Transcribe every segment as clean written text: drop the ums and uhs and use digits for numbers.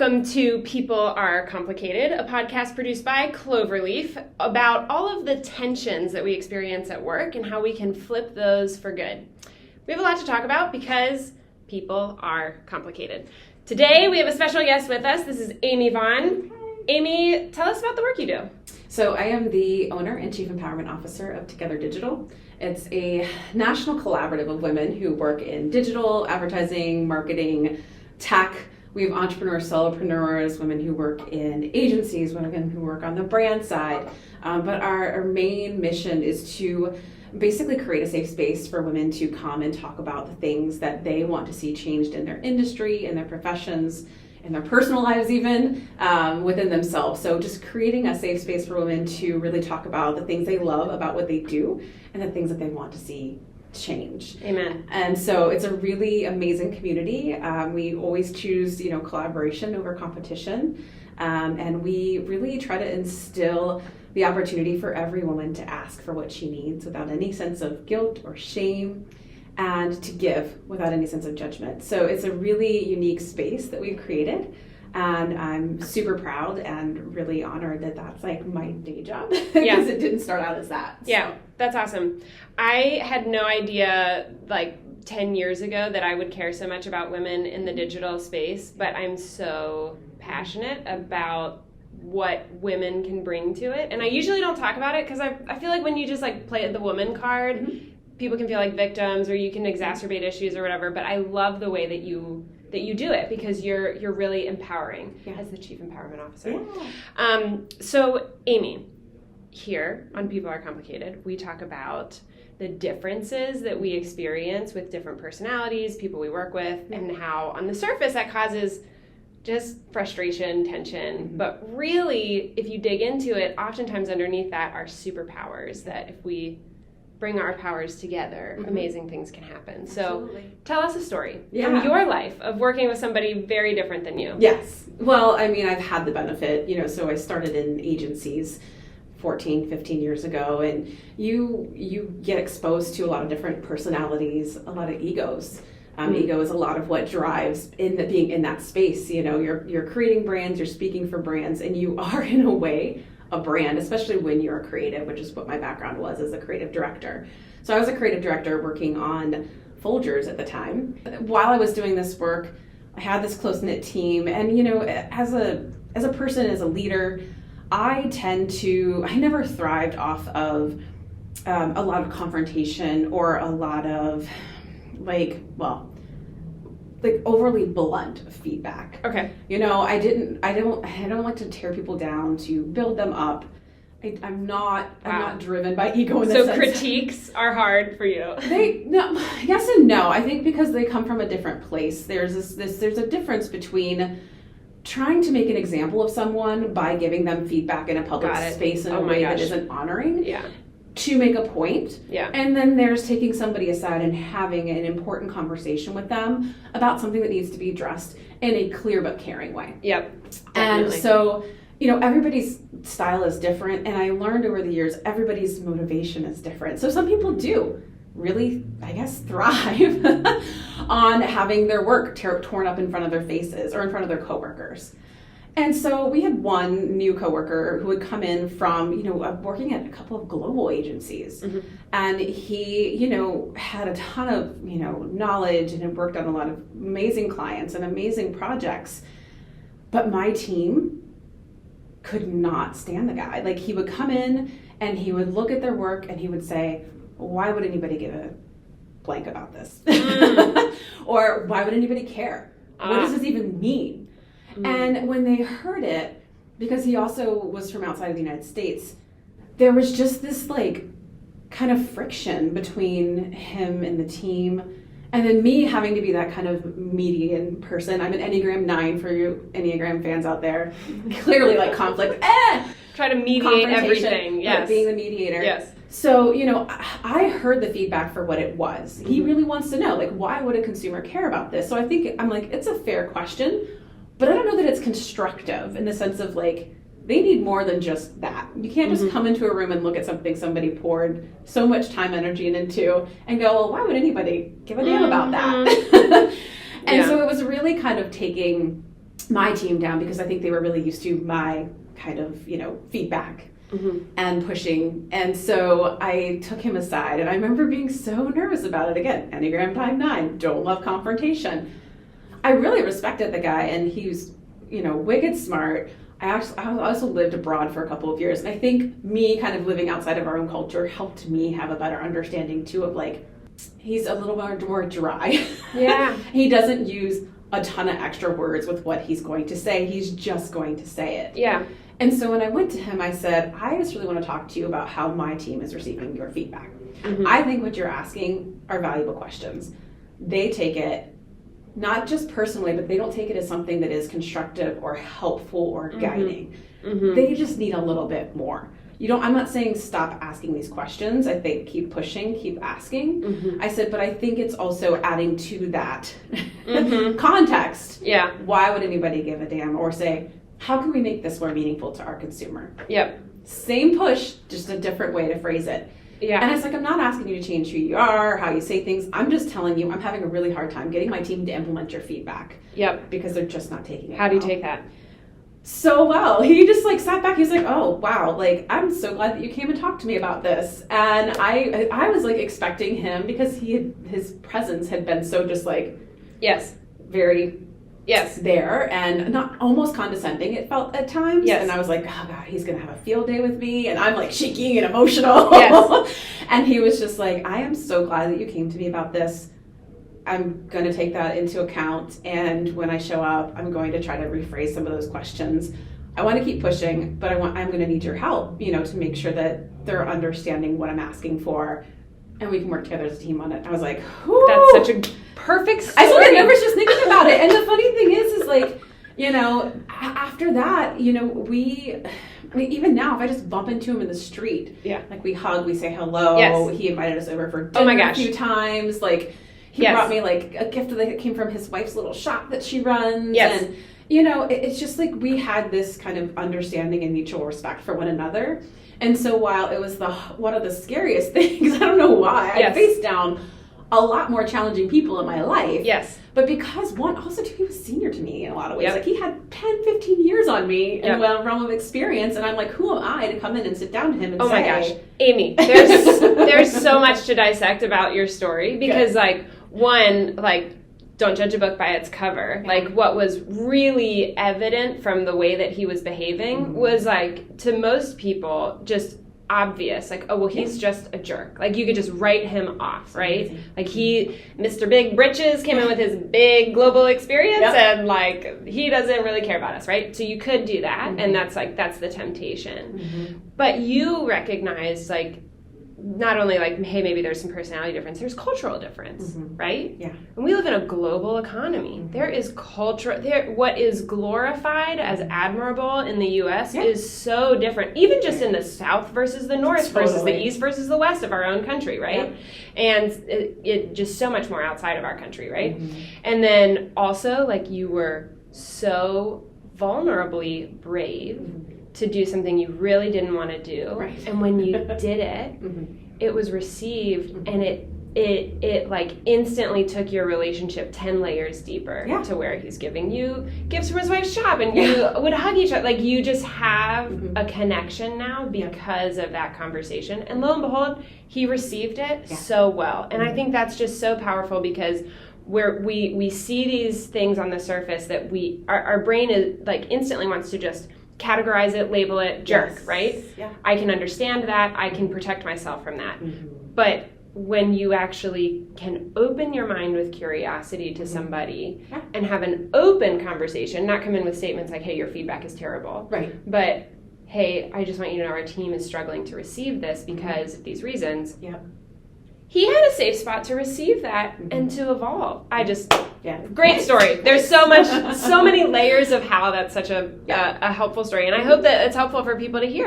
Welcome to People Are Complicated, a podcast produced by Cloverleaf about all of the tensions that we experience at work and how we can flip those for good. We have a lot to talk about because people are complicated. Today we have a special guest with us. This is Amy Vaughn. Amy, tell us about the work you do. So I am the owner and Chief Empowerment Officer of Together Digital. It's a national collaborative of women who work in digital, advertising, marketing, tech. We have entrepreneurs, solopreneurs, women who work in agencies, women who work on the brand side. But our main mission is to basically create a safe space for women to come and talk about the things that they want to see changed in their industry, in their professions, in their personal lives even, within themselves. So just creating a safe space for women to really talk about the things they love about what they do and the things that they want to see change. Amen. And so it's a really amazing community. We always choose, collaboration over competition. And we really try to instill the opportunity for every woman to ask for what she needs without any sense of guilt or shame, and to give without any sense of judgment. So it's a really unique space that we've created. And I'm super proud and really honored that that's like my day job because it didn't start out as that. So. Yeah, that's awesome. I had no idea 10 years ago that I would care so much about women in the digital space, but I'm so passionate about what women can bring to it. And I usually don't talk about it because I feel like when you just play the woman card, mm-hmm. people can feel like victims or you can exacerbate issues or whatever, but I love the way that you do it because you're really empowering as the Chief Empowerment Officer. Yeah. So Amy, here on People Are Complicated, we talk about the differences that we experience with different personalities, people we work with, and how on the surface that causes just frustration, tension. Mm-hmm. But really, if you dig into it, oftentimes underneath that are superpowers that if we bring our powers together, mm-hmm. amazing things can happen. Absolutely. So tell us a story from your life of working with somebody very different than you. Yes. Well, I've had the benefit, so I started in agencies 14, 15 years ago, and you get exposed to a lot of different personalities, a lot of egos. Mm-hmm. Ego is a lot of what drives being in that space. You're creating brands, you're speaking for brands, and you are in a way a brand, especially when you're a creative, which is what my background was as a creative director. So I was a creative director working on Folgers at the time. While I was doing this work, I had this close-knit team, and as a person, as a leader, I never thrived off of a lot of confrontation or a lot of overly blunt feedback. Okay. I don't like to tear people down, to build them up. I'm not driven by ego in this sense. So critiques are hard for you. Yes and no. I think because they come from a different place. There's a difference between trying to make an example of someone by giving them feedback in a public space in a way that isn't honoring. Yeah. To make a point. Yeah. And then there's taking somebody aside and having an important conversation with them about something that needs to be addressed in a clear but caring way. Yep. Definitely. And so, everybody's style is different, and I learned over the years everybody's motivation is different. So some people do really, thrive on having their work torn up in front of their faces or in front of their coworkers. And so we had one new coworker who had come in from, working at a couple of global agencies. Mm-hmm. And he, had a ton of, knowledge and had worked on a lot of amazing clients and amazing projects. But my team could not stand the guy. He would come in and he would look at their work and he would say, why would anybody give a blank about this? Or why would anybody care? What does this even mean? And when they heard it, because he also was from outside of the United States, there was just this kind of friction between him and the team. And then me having to be that kind of median person. I'm an Enneagram 9 for you Enneagram fans out there. Clearly conflict. Try to mediate everything. Yes. Being the mediator. Yes. So, I heard the feedback for what it was. He really wants to know, why would a consumer care about this? So I think, it's a fair question. But I don't know that it's constructive in the sense of they need more than just that. You can't just come into a room and look at something somebody poured so much time, energy into and go, well, why would anybody give a damn about that? And so it was really kind of taking my team down because I think they were really used to my kind of, feedback and pushing. And so I took him aside, and I remember being so nervous about it. Again, Enneagram type 9, don't love confrontation. I really respected the guy, and he was, wicked smart. I also lived abroad for a couple of years, and I think me kind of living outside of our own culture helped me have a better understanding too of he's a little more dry. Yeah. He doesn't use a ton of extra words with what he's going to say. He's just going to say it. Yeah. And so when I went to him, I said, I just really want to talk to you about how my team is receiving your feedback. I think what you're asking are valuable questions. They take it not just personally, but they don't take it as something that is constructive or helpful or guiding. They just need a little bit more. I'm not saying stop asking these questions. I think keep pushing, keep asking. I said, but I think it's also adding to that context. Yeah. Why would anybody give a damn? Or say, how can we make this more meaningful to our consumer? Yep. Same push, just a different way to phrase it. Yeah. And it's I'm not asking you to change who you are, how you say things. I'm just telling you I'm having a really hard time getting my team to implement your feedback. Yep. Because they're just not taking it. How do you take that? So well. He just sat back. He's oh, wow. I'm so glad that you came and talked to me about this. And I was expecting him, because his presence had been so just yes, very yes there, and not almost condescending, it felt at times. Yes. And I was oh God, he's gonna have a field day with me, and I'm shaking and emotional. Yes. And he was just I am so glad that you came to me about this. I'm going to take that into account, and when I show up, I'm going to try to rephrase some of those questions. I want to keep pushing, but I'm going to need your help, to make sure that they're understanding what I'm asking for, and we can work together as a team on it. I was whew. That's such a perfect story. I still get nervous just thinking about it. And the funny thing is after that, even now, if I just bump into him in the street, we hug, we say hello. Yes. He invited us over for dinner a few times. He brought me a gift that came from his wife's little shop that she runs. Yes. And, it's just we had this kind of understanding and mutual respect for one another. And so while it was one of the scariest things, I don't know why, I faced down a lot more challenging people in my life. Yes. But because he was senior to me in a lot of ways. Yep. He had 10, 15 years on me in the realm of experience. And I'm who am I to come in and sit down to him and say... Oh my gosh. Amy, there's so much to dissect about your story. Because one, don't judge a book by its cover. What was really evident from the way that he was behaving was to most people just obvious. He's just a jerk. You could just write him off, right? Mr. Big Britches came in with his big global experience and he doesn't really care about us, right? So you could do that, and that's the temptation. But you recognized not only hey, maybe there's some personality difference, there's cultural difference, right? Yeah. And we live in a global economy. There is culture what is glorified as admirable in the US is so different, even just in the South versus the North versus the East versus the West of our own country, right? And it just so much more outside of our country, right? And then also you were so vulnerably brave to do something you really didn't want to do. Right. And when you did it, it was received, and it instantly took your relationship 10 layers deeper to where he's giving you gifts from his wife's shop, and you would hug each other. You just have a connection now because of that conversation. And lo and behold, he received it so well. And I think that's just so powerful, because we see these things on the surface that our brain is instantly wants to just categorize it, label it, jerk, right? Yeah. I can understand that. I can protect myself from that. But when you actually can open your mind with curiosity to somebody and have an open conversation, not come in with statements hey, your feedback is terrible. Right. But, hey, I just want you to know our team is struggling to receive this because of these reasons. Yep. He had a safe spot to receive that and to evolve. Great story. There's so many layers of how that's such a helpful story. And I hope that it's helpful for people to hear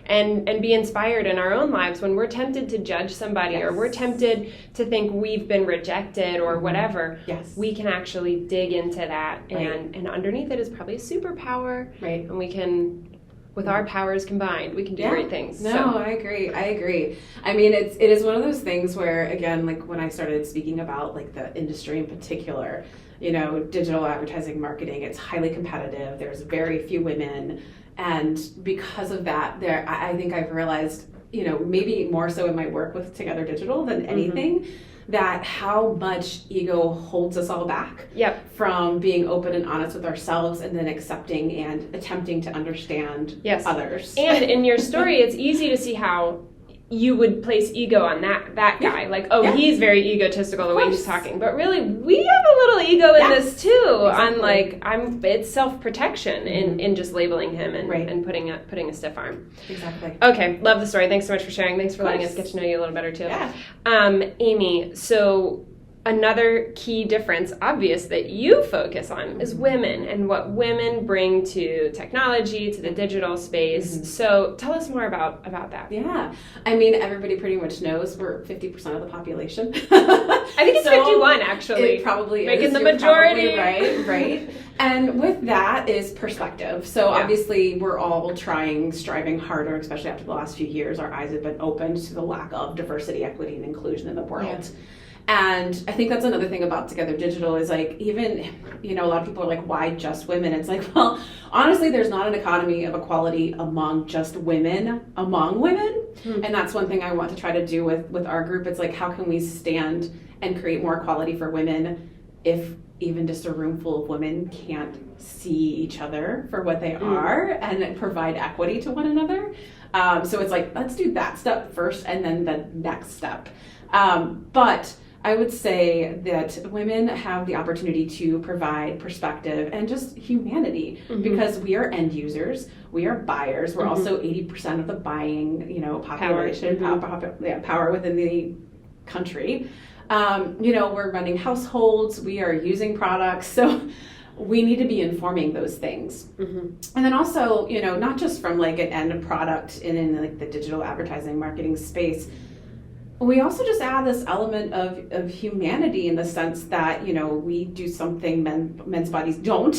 and be inspired in our own lives when we're tempted to judge somebody or we're tempted to think we've been rejected or whatever. Yes. We can actually dig into that and underneath it is probably a superpower. Right. And we can... With our powers combined, we can do great things. No, I agree. I mean, it is one of those things where, again, when I started speaking about the industry in particular, digital advertising marketing. It's highly competitive. There's very few women. And because of that, I think I've realized, maybe more so in my work with Together Digital than anything, that how much ego holds us all back from being open and honest with ourselves and then accepting and attempting to understand others. And in your story, it's easy to see how you would place ego on that guy. Like, he's very egotistical the way he's talking. But really, we have a little ego in this too. Exactly. It's self-protection in just labeling him and putting a stiff arm. Exactly. Okay, love the story. Thanks so much for sharing. Thanks for letting us get to know you a little better too. Yeah. Amy, so another key difference, obvious, that you focus on is women and what women bring to technology, to the digital space. So tell us more about that. Yeah. I mean, everybody pretty much knows we're 50% of the population. I think it's 51, actually. It probably making is. The You're majority. Right. And with that is perspective. So obviously we're all striving harder, especially after the last few years. Our eyes have been opened to the lack of diversity, equity, and inclusion in the world. Yeah. And I think that's another thing about Together Digital is even, a lot of people are like, why just women? It's like, well, honestly, there's not an economy of equality among just women, among women. And that's one thing I want to try to do with our group. It's like, how can we stand and create more equality for women if even just a room full of women can't see each other for what they are and provide equity to one another? So it's like, let's do that step first and then the next step. But I would say that women have the opportunity to provide perspective and just humanity because we are end users, we are buyers, we're also 80% of the buying, population, power within the country. We're running households, we are using products, so we need to be informing those things. And then also, not just from like an end product in like the digital advertising marketing space, we also just add this element of humanity in the sense that, we do something men's bodies don't,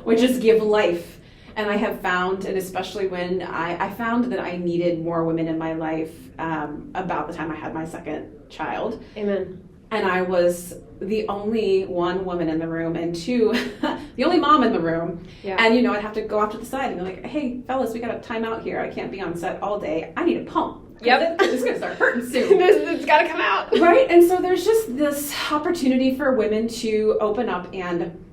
which is give life. And I have found, and especially when I found that I needed more women in my life about the time I had my second child. Amen. And I was the only one woman in the room and two, the only mom in the room. Yeah. And, I'd have to go off to the side and be like, hey, fellas, we got a time out here. I can't be on set all day. I need a pump. Yep. It's going to start hurting soon. It's got to come out. Right? And so there's just this opportunity for women to open up and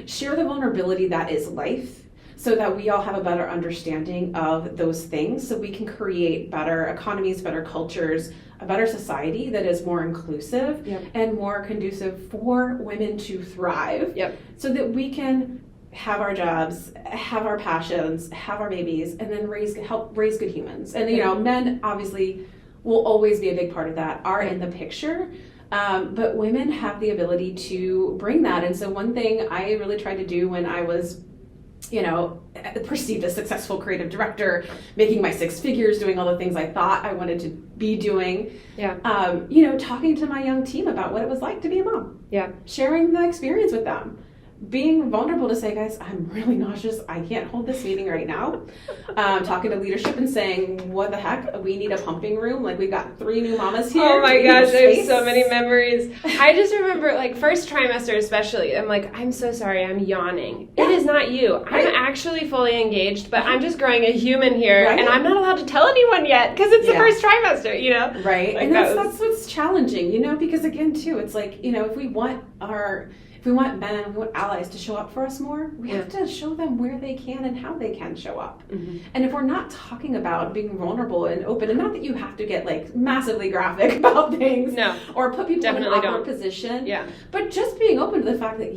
share the vulnerability that is life so that we all have a better understanding of those things so we can create better economies, better cultures, a better society that is more inclusive and more conducive for women to thrive so that we can have our jobs, have our passions, have our babies, and then help raise good humans. And men obviously will always be a big part of that, are in the picture, but women have the ability to bring that. And so one thing I really tried to do when I was perceived as successful creative director, making my 6 figures, doing all the things I thought I wanted to be doing, talking to my young team about what it was like to be a mom, sharing the experience with them. Being vulnerable to say, guys, I'm really nauseous. I can't hold this meeting right now. Talking to leadership and saying, what the heck? We need a pumping room. Like, we've got 3 new mamas here. Oh my gosh, I have so many memories. I just remember, first trimester especially, I'm like, I'm so sorry, I'm yawning. It is not you. I'm actually fully engaged, but I'm just growing a human here, and I'm not allowed to tell anyone yet because it's the first trimester, Right. Like, and that's what's challenging, because again, too, it's like, if we want men, we want allies to show up for us more, we have to show them where they can and how they can show up. And if we're not talking about being vulnerable and open, and not that you have to get massively graphic about things or put people in an awkward position, but just being open to the fact that,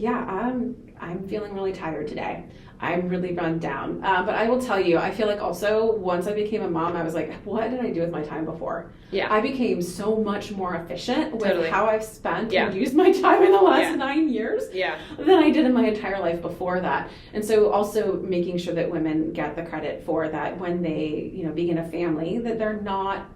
I'm feeling really tired today. I'm really run down. But I will tell you, I feel like also once I became a mom, I was like, what did I do with my time before? I became so much more efficient with how I've spent and used my time in the last 9 years than I did in my entire life before that. And so also making sure that women get the credit for that when they, begin a family, that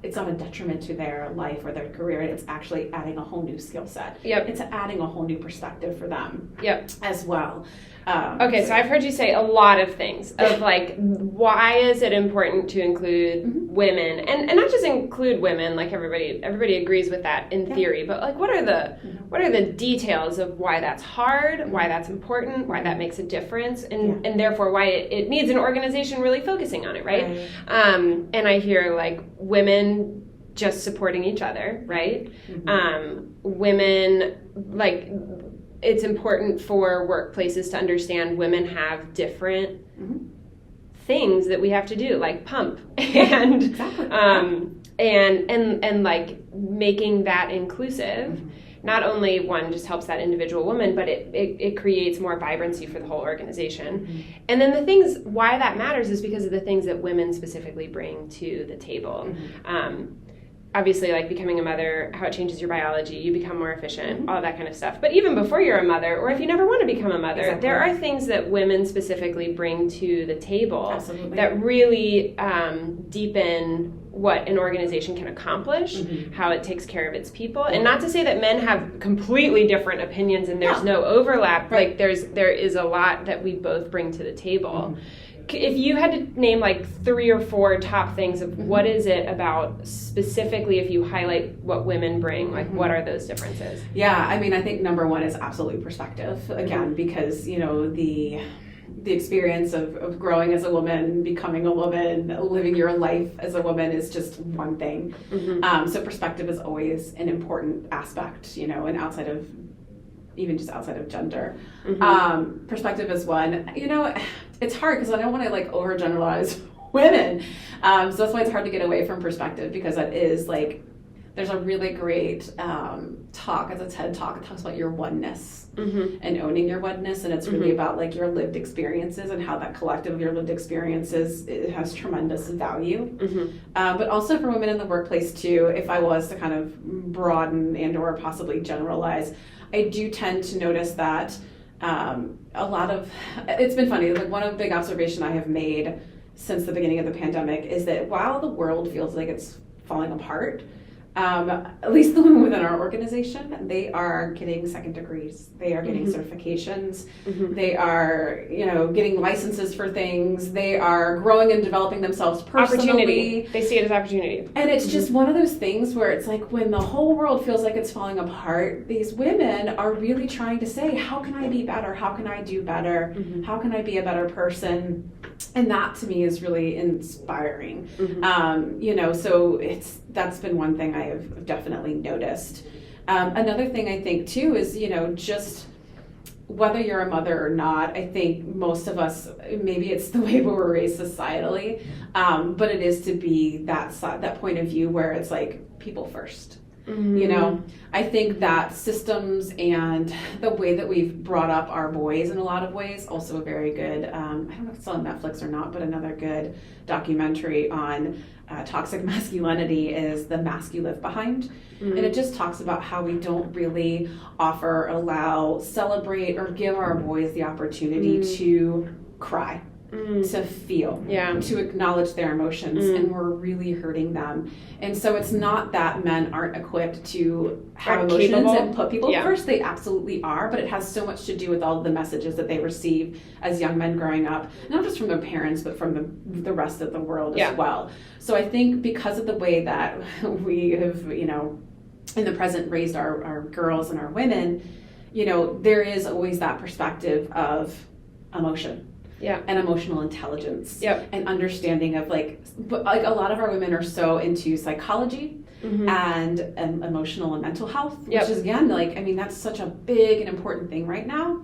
it's not a detriment to their life or their career. It's actually adding a whole new skill set. It's adding a whole new perspective for them as well. Okay, so I've heard you say say a lot of things of like, why is it important to include women, and not just include women, like everybody agrees with that in theory, but like what are the details of why that's hard, why that's important, why that makes a difference, and therefore why it needs an organization really focusing on it, right? And I hear like women just supporting each other, right? Women, like, it's important for workplaces to understand women have different things that we have to do, like pump, and and like making that inclusive. Not only one just helps that individual woman, but it creates more vibrancy for the whole organization. And then the things why that matters is because of the things that women specifically bring to the table. Obviously, like becoming a mother, how it changes your biology, you become more efficient, all that kind of stuff. But even before you're a mother, or if you never want to become a mother, there are things that women specifically bring to the table that really deepen what an organization can accomplish, how it takes care of its people. And not to say that men have completely different opinions and there's no overlap. Like there is a lot that we both bring to the table. If you had to name like 3 or 4 top things of what is it about specifically, if you highlight what women bring, like what are those differences? Yeah, I mean, I think number one is absolutely perspective, again, because, you know, the experience of growing as a woman, becoming a woman, living your life as a woman is just one thing. So perspective is always an important aspect, you know, and outside of gender. Perspective is one. You know, it's hard because I don't want to like overgeneralize women. So that's why it's hard to get away from perspective, because that is like, there's a really great talk, it's a TED talk, it talks about your oneness and owning your oneness, and it's really about like your lived experiences and how that collective of your lived experiences, it has tremendous value. But also for women in the workplace too, if I was to kind of broaden and or possibly generalize, I do tend to notice that a lot of, it's been funny, like one of the big observation I have made since the beginning of the pandemic is that while the world feels like it's falling apart, at least the women within our organization, they are getting second degrees. They are getting certifications. They are, you know, getting licenses for things. They are growing and developing themselves personally. Opportunity. They see it as opportunity. And it's just one of those things where it's like when the whole world feels like it's falling apart, these women are really trying to say, how can I be better? How can I do better? How can I be a better person? And that to me is really inspiring. You know, so that's been one thing I have definitely noticed. Another thing I think too is, you know, just whether you're a mother or not, I think most of us, maybe it's the way we were raised societally, but it is to be that point of view where it's like people first. You know, I think that systems and the way that we've brought up our boys in a lot of ways, also a very good, I don't know if it's on Netflix or not, but another good documentary on toxic masculinity is The Mask You Live Behind. And it just talks about how we don't really offer, allow, celebrate, or give our boys the opportunity to cry. To feel, to acknowledge their emotions, and we're really hurting them. And so it's not that men aren't equipped to have emotions and put people first. They absolutely are, but it has so much to do with all of the messages that they receive as young men growing up, not just from their parents, but from the rest of the world as well. So I think because of the way that we have, you know, in the present raised our girls and our women, you know, there is always that perspective of emotion. And emotional intelligence and understanding of like a lot of our women are so into psychology and emotional and mental health, which is again, like, I mean, that's such a big and important thing right now.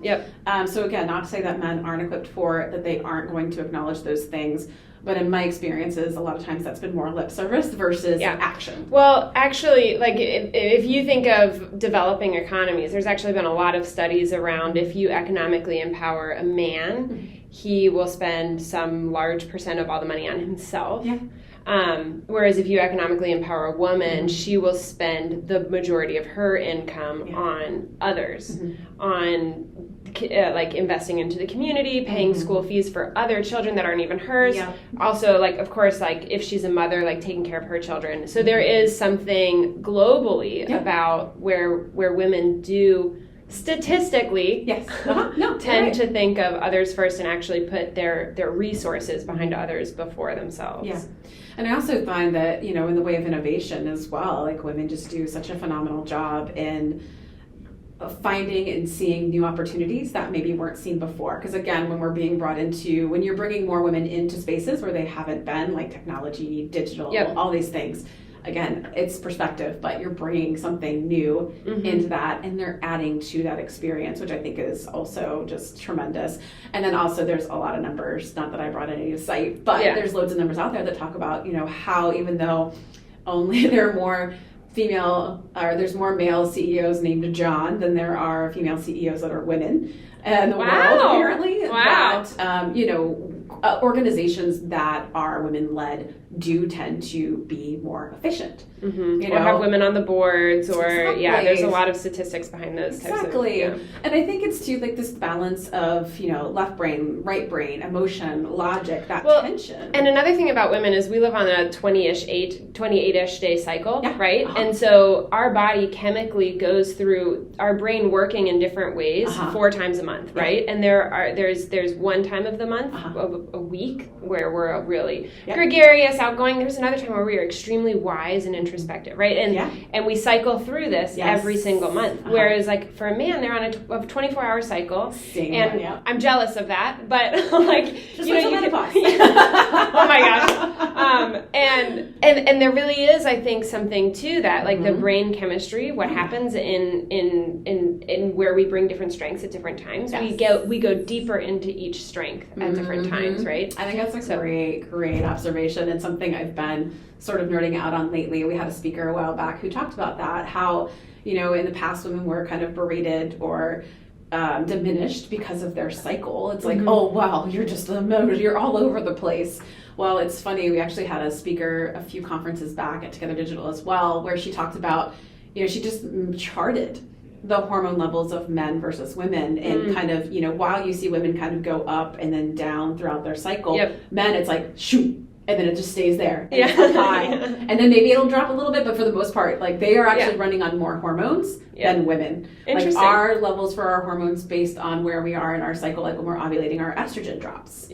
So again, not to say that men aren't equipped for it, that they aren't going to acknowledge those things. But in my experiences, a lot of times that's been more lip service versus action. Well, actually, like if you think of developing economies, there's actually been a lot of studies around if you economically empower a man, he will spend some large percent of all the money on himself. Whereas if you economically empower a woman, she will spend the majority of her income on others, on like investing into the community, paying school fees for other children that aren't even hers. Also, like, of course, like if she's a mother, like taking care of her children. So there is something globally about where women do statistically Yes. No, tend to think of others first and actually put their resources behind others before themselves. Yeah. And I also find that, in the way of innovation as well, like women just do such a phenomenal job in finding and seeing new opportunities that maybe weren't seen before. Because again, when you're bringing more women into spaces where they haven't been, like technology, digital, all these things, again, it's perspective, but you're bringing something new into that, and they're adding to that experience, which I think is also just tremendous. And then also there's a lot of numbers, not that I brought any to cite, but there's loads of numbers out there that talk about, how even though only there are more there's more male CEOs named John than there are female CEOs that are women in the world, apparently. That, organizations that are women-led do tend to be more efficient. Or have women on the boards, or there's a lot of statistics behind those types of. And I think it's too like this balance of left brain, right brain, emotion, logic, that tension. And another thing about women is we live on a 28-ish day cycle, right? And so our body chemically goes through our brain working in different ways 4 times a month, right? And there's one time of the month of a week where we're really gregarious, outgoing. There's another time where we are extremely wise and introspective, right? And we cycle through this every single month. Whereas like for a man, they're on a 24-hour cycle. I'm jealous of that, but like just menopause. Oh my gosh. And there really is, I think, something to that, like the brain chemistry, what happens in where we bring different strengths at different times. We go deeper into each strength at different times, right? I think that's a great observation, and something I've been sort of nerding out on lately. We had a speaker a while back who talked about that, how, in the past women were kind of berated or diminished because of their cycle. It's like, oh, wow, you're just you're all over the place. Well, it's funny, we actually had a speaker a few conferences back at Together Digital as well, where she talked about, she just charted the hormone levels of men versus women, and kind of, while you see women kind of go up and then down throughout their cycle, men, it's like, shoot, and then it just stays there. And it's like high. And then maybe it'll drop a little bit, but for the most part, like they are actually running on more hormones than women. Like our levels for our hormones based on where we are in our cycle, like when we're ovulating, our estrogen drops.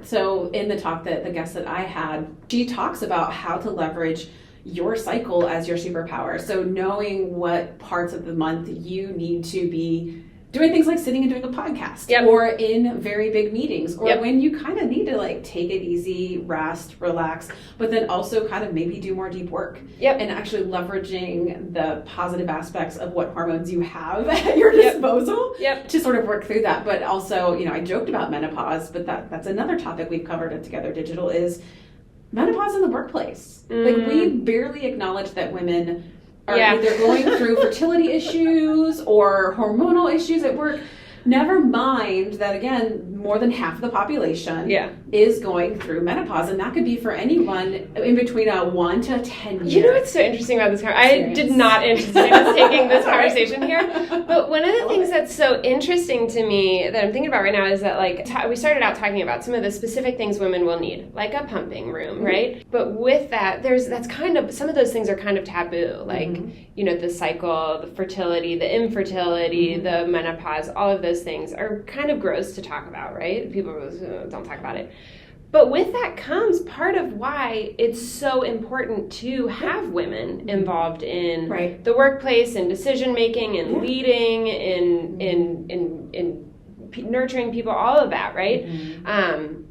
So in the talk that the guest that I had, she talks about how to leverage your cycle as your superpower. So knowing what parts of the month you need to be doing things like sitting and doing a podcast, or in very big meetings, or when you kind of need to like take it easy, rest, relax, but then also kind of maybe do more deep work, and actually leveraging the positive aspects of what hormones you have at your disposal to sort of work through that. But also, I joked about menopause, but that's another topic we've covered at Together Digital is menopause in the workplace. Like we barely acknowledge that women are either going through fertility issues or hormonal issues at work. Never mind that, again, more than half of the population is going through menopause, and that could be for anyone in between a 1 to 10 years. You know what's so interesting about this I did not anticipate us taking this conversation here, but one of the things that's so interesting to me that I'm thinking about right now is that, like, we started out talking about some of the specific things women will need, like a pumping room, right? But with that, that's kind of, some of those things are kind of taboo, like, the cycle, the fertility, the infertility, the menopause, all of those things are kind of gross to talk about, right? People don't talk about it. But with that comes part of why it's so important to have women involved in the workplace and decision making and leading in nurturing people, all of that, right?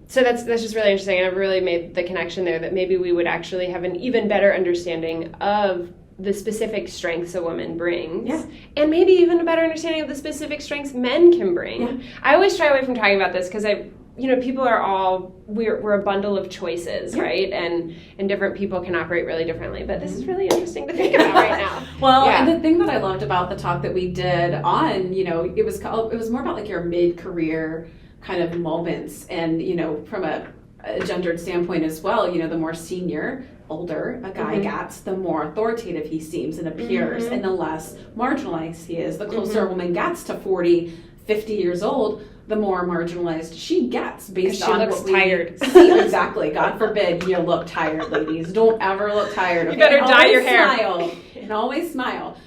So that's just really interesting. And I've really made the connection there that maybe we would actually have an even better understanding of the specific strengths a woman brings, and maybe even a better understanding of the specific strengths men can bring. I always shy away from talking about this because people are we're a bundle of choices, right? And different people can operate really differently. But this is really interesting to think about right now. And the thing that I loved about the talk that we did on, it was more about like your mid-career kind of moments, and from a gendered standpoint as well, the more senior, older a guy gets, the more authoritative he seems and appears, and the less marginalized he is. The closer a woman gets to 40, 50 years old, the more marginalized she gets based on what we tired. See. Exactly. God forbid you look tired, ladies. Don't ever look tired. Okay? You better dye your hair. Smile. And always smile.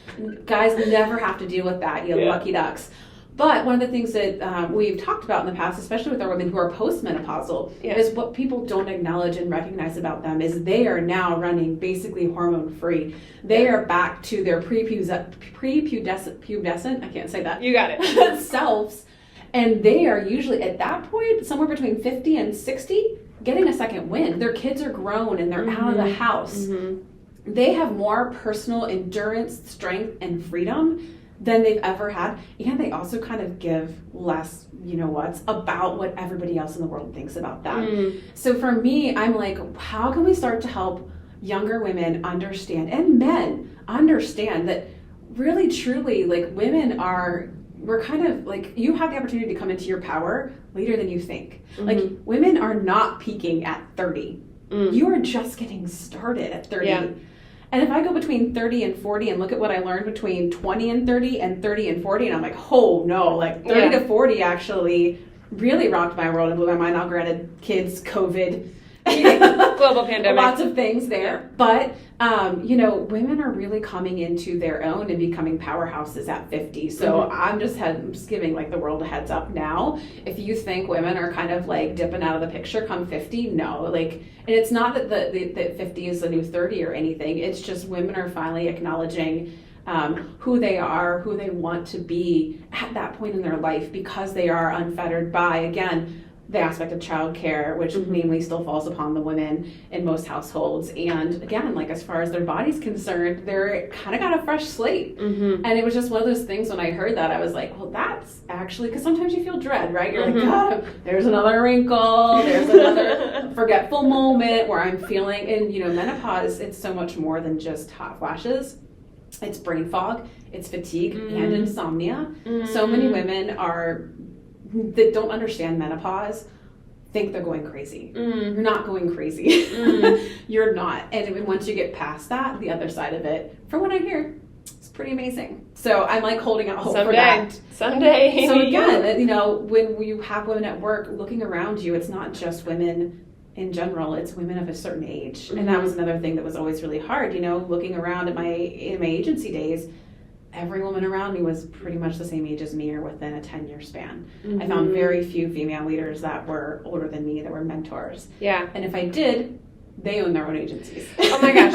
Guys never have to deal with that, you lucky ducks. But one of the things that we've talked about in the past, especially with our women who are postmenopausal, is what people don't acknowledge and recognize about them is they are now running basically hormone-free. They are back to their prepubescent, I can't say that. You got it. Selves. And they are usually, at that point, somewhere between 50 and 60, getting a second wind. Their kids are grown and they're out of the house. They have more personal endurance, strength, and freedom than they've ever had, and they also kind of give less about what everybody else in the world thinks about them. So for me, I'm like, how can we start to help younger women understand, and men understand, that really truly, like, we're kind of like, you have the opportunity to come into your power later than you think. Like, women are not peaking at 30. You are just getting started at 30. And if I go between 30 and 40 and look at what I learned between 20 and 30 and 30 and 40, and I'm like, oh no, like 30 to 40 actually really rocked my world and blew my mind. Now, granted, kids, COVID, global pandemic, lots of things there. But, women are really coming into their own and becoming powerhouses at 50. So I'm just giving like the world a heads up now. If you think women are kind of like dipping out of the picture come 50, no, like, and it's not that that 50 is the new 30 or anything. It's just women are finally acknowledging who they are, who they want to be at that point in their life, because they are unfettered by, again, the aspect of childcare, which mainly still falls upon the women in most households. And again, like, as far as their body's concerned, they're kind of got a fresh slate. And it was just one of those things, when I heard that, I was like, well, that's actually, because sometimes you feel dread, right? You're like, God, there's another wrinkle, there's another forgetful moment where I'm feeling, and menopause, it's so much more than just hot flashes. It's brain fog, it's fatigue, and insomnia. So many women that don't understand menopause think they're going crazy. You're not going crazy. You're not. And once you get past that, the other side of it, from what I hear, it's pretty amazing. So I'm like holding out hope for that. Someday. So again, when you have women at work looking around you, it's not just women in general, it's women of a certain age. And that was another thing that was always really hard, looking around in my agency days. Every woman around me was pretty much the same age as me or within a 10-year span. I found very few female leaders that were older than me, that were mentors. Yeah. And if I did, they own their own agencies. Oh my gosh.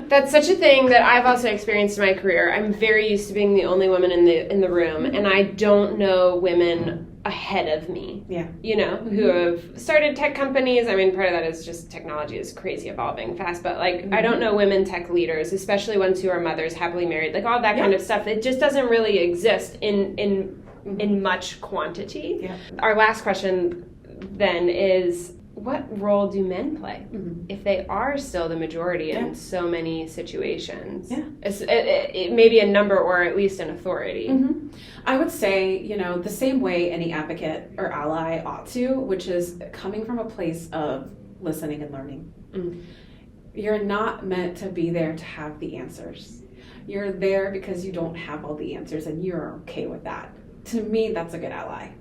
That's such a thing that I've also experienced in my career. I'm very used to being the only woman in the room, and I don't know women ahead of me. Who have started tech companies. I mean, part of that is just technology is crazy evolving fast, but like I don't know women tech leaders, especially ones who are mothers, happily married, like all that kind of stuff. It just doesn't really exist in much quantity. Our last question then is, what role do men play if they are still the majority in so many situations? It may be a number, or at least an authority. I would say, the same way any advocate or ally ought to, which is coming from a place of listening and learning. You're not meant to be there to have the answers. You're there because you don't have all the answers, and you're okay with that. To me, that's a good ally.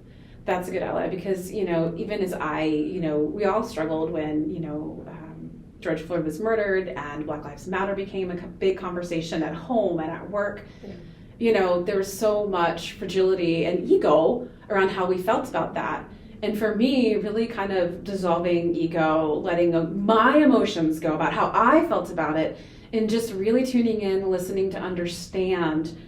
That's a good ally, because, even as we all struggled when, George Floyd was murdered and Black Lives Matter became a big conversation at home and at work. There was so much fragility and ego around how we felt about that. And for me, really kind of dissolving ego, letting my emotions go about how I felt about it, and just really tuning in, listening to understand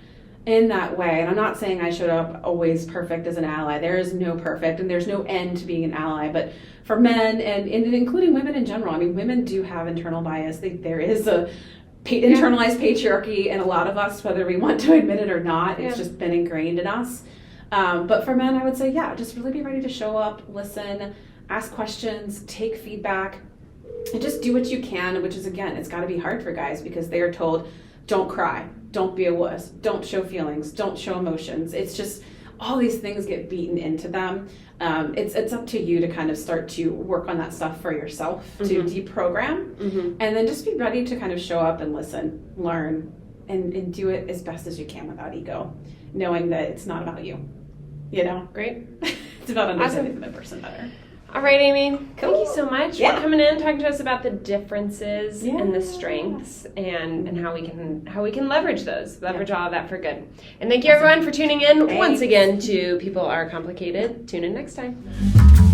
in that way. And I'm not saying I show up always perfect as an ally. There is no perfect, and there's no end to being an ally. But for men, and including women in general, I mean, women do have internal bias. There is a internalized patriarchy in a lot of us, whether we want to admit it or not. It's just been ingrained in us. But for men, I would say, just really be ready to show up, listen, ask questions, take feedback, and just do what you can, which is, again, it's got to be hard for guys, because they are told, don't cry, don't be a wuss, don't show feelings, don't show emotions. It's just all these things get beaten into them. It's up to you to kind of start to work on that stuff for yourself, to deprogram, and then just be ready to kind of show up and listen, learn, and do it as best as you can without ego, knowing that it's not about you. Great. It's about understanding the person better. All right, Amy. Cool. Thank you so much for coming in, talking to us about the differences and the strengths, and how we can leverage all of that for good. And thank you everyone for tuning in once again to People Are Complicated. Tune in next time.